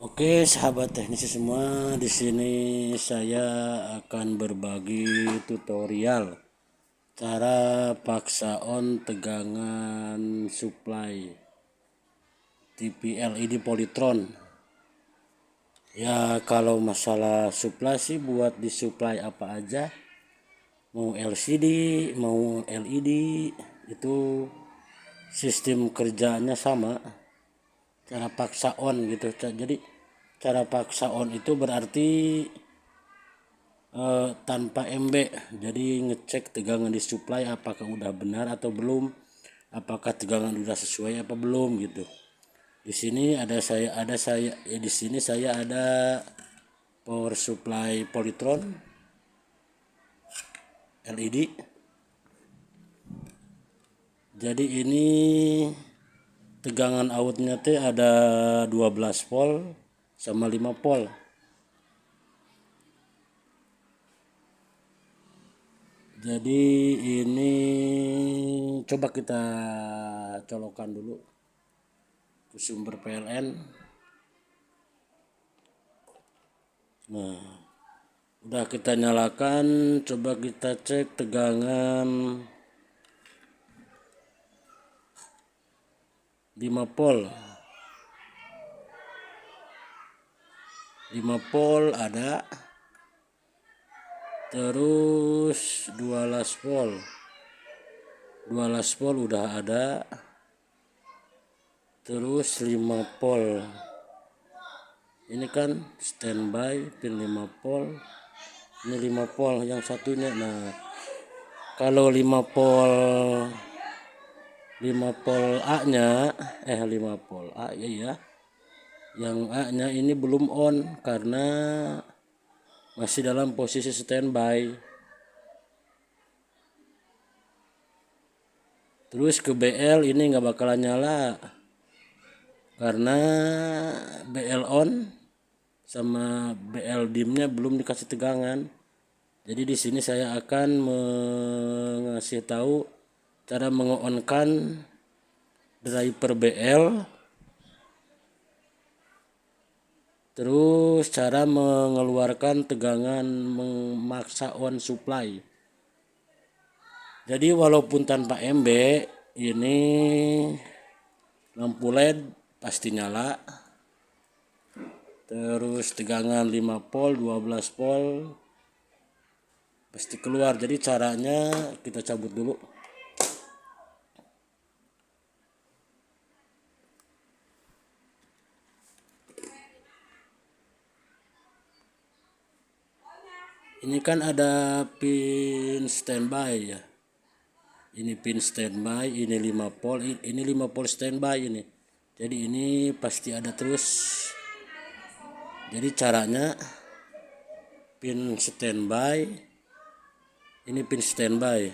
Oke, sahabat teknisi semua, di sini saya akan berbagi tutorial cara paksa on tegangan supply TV LED Polytron. Ya, kalau masalah supply sih buat disuplai apa aja, mau LCD, mau LED, itu sistem kerjanya sama. Cara paksa on gitu. Jadi cara paksa on itu berarti tanpa MB, jadi ngecek tegangan di supply apakah udah benar atau belum, apakah tegangan udah sesuai apa belum gitu. Di sini di sini saya ada power supply Polytron LED. Jadi ini tegangan outnya teh ada 12 volt sama 5 volt. Jadi ini coba kita colokan dulu ke sumber PLN. Nah, udah kita nyalakan, coba kita cek tegangan 5 volt. 5 volt ada. Terus 12 volt. 12 volt udah ada. Terus 5 volt. Ini kan standby pin 5 volt. Ini 5 volt yang satunya. Nah, kalau 5 volt 5 volt A-nya 5 volt A ya. Yang A-nya ini belum on karena masih dalam posisi standby. Terus ke BL ini nggak bakalan nyala karena BL on sama BL dimnya belum dikasih tegangan. Jadi di sini saya akan mengasih tahu cara mengonkan driver BL, terus cara mengeluarkan tegangan memaksa on supply. Jadi walaupun tanpa MB, ini lampu LED pasti nyala. Terus tegangan 5 volt, 12 volt pasti keluar. Jadi caranya kita cabut dulu. Ini kan ada pin standby ya. Ini pin standby, ini 5 volt, ini 5 volt standby ini. Jadi ini pasti ada terus. Jadi caranya pin standby, ini pin standby.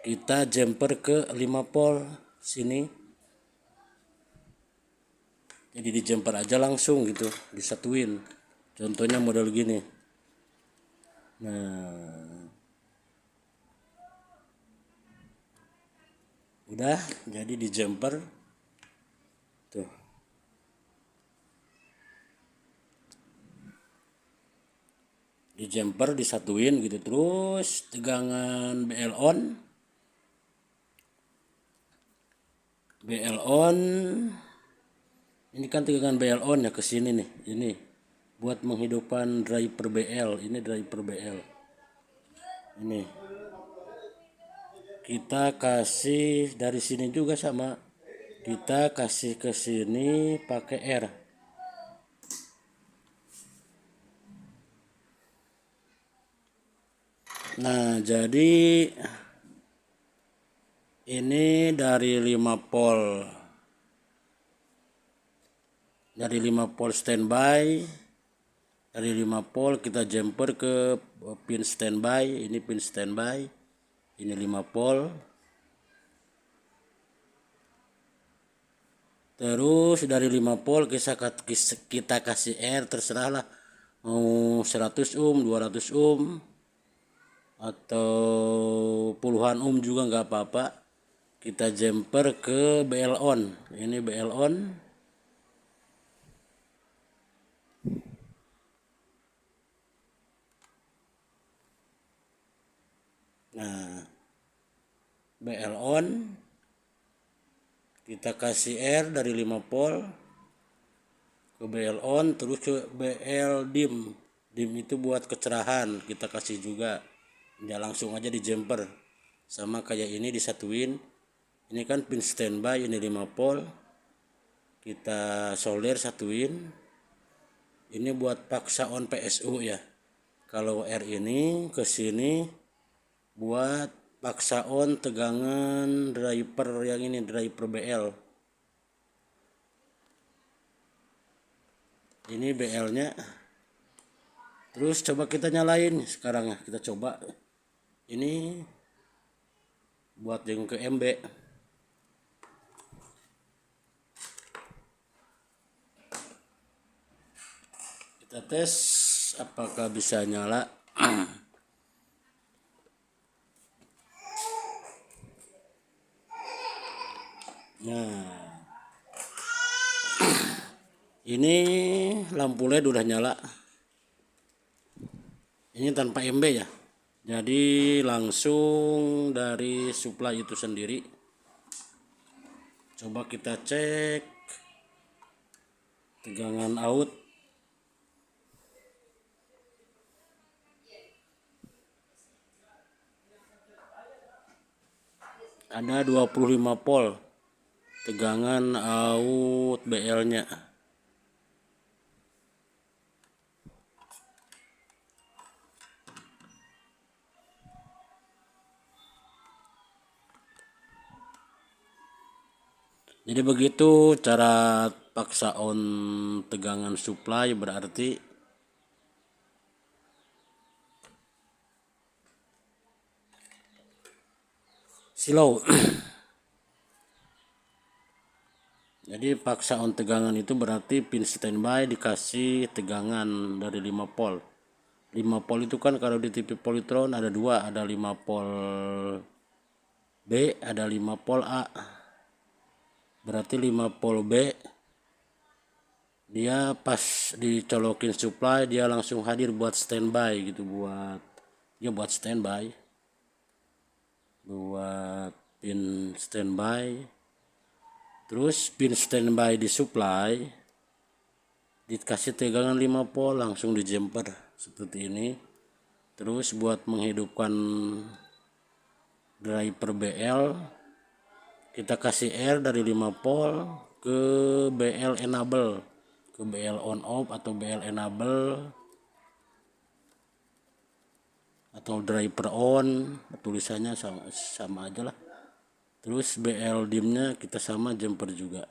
Kita jumper ke 5 volt sini. Jadi di jumper aja langsung gitu, disatuin. Contohnya model gini. Nah, udah jadi di jumper tuh. Di jumper disatuin gitu, terus tegangan BL on ini kan tegangan BL on ya, ke sini nih. Ini buat menghidupkan driver BL. Ini driver BL. Ini kita kasih dari sini juga sama. Kita kasih ke sini pakai R. Nah, jadi ini dari 5 volt. Dari 5 volt standby. Dari 5 volt kita jumper ke pin standby. Ini pin standby. Ini 5 volt. Terus dari 5 volt kita kasih R, terserah lah. Mau 100 ohm, 200 ohm, atau puluhan ohm juga nggak apa-apa. Kita jumper ke BL on. Ini BL on. Nah, BL on, kita kasih R dari 5 volt ke BL on, terus ke BL dim. Dim itu buat kecerahan, kita kasih juga. Ya langsung aja di jumper. Sama kayak ini disatuin. Ini kan pin standby, ini 5 volt. Kita solder satuin. Ini buat paksa on PSU ya. Kalau R ini ke sini buat paksa on tegangan driver yang ini, driver BL. Ini BL-nya. Terus coba kita nyalain sekarang, kita coba. Ini buat yang ke MB. Kita tes apakah bisa nyala. Nah, ini lampu LED udah nyala. Ini tanpa MB ya. Jadi langsung dari supply itu sendiri. Coba kita cek tegangan out. Ada 25 volt tegangan out BL-nya. Jadi begitu cara paksa on tegangan supply, berarti slow. Jadi paksa on tegangan itu berarti pin standby dikasih tegangan dari 5 volt. 5 volt itu kan kalau di TV Polytron ada dua, ada 5 volt B, ada 5 volt A. Berarti 5 volt B dia pas dicolokin supply dia langsung hadir buat standby gitu, buat standby, buat pin standby. Terus pin standby di supply dikasih tegangan 5 volt langsung di jumper seperti ini. Terus buat menghidupkan driver BL kita kasih R dari 5 volt ke BL enable, ke BL on off atau BL enable atau driver on, tulisannya sama aja lah. Terus BL dimnya kita sama jumper juga.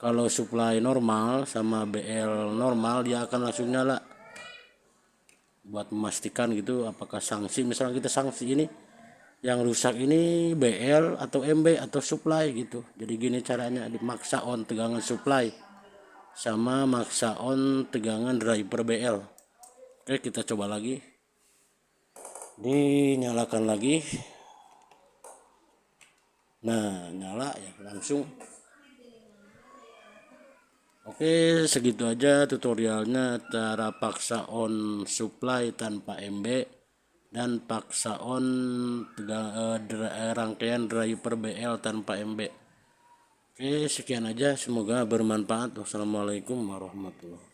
Kalau supply normal sama BL normal dia akan langsung nyala. Buat memastikan gitu apakah sanksi, misalnya kita sanksi ini yang rusak ini BL atau MB atau supply gitu. Jadi gini caranya, dimaksa on tegangan supply sama maksa on tegangan driver BL. Oke, kita coba lagi. Dinyalakan lagi. Nah, nyala ya langsung. Oke, segitu aja tutorialnya cara paksa on supply tanpa MB dan paksa on rangkaian driver BL tanpa MB. Oke, sekian aja, semoga bermanfaat. Wassalamualaikum warahmatullahi wabarakatuh.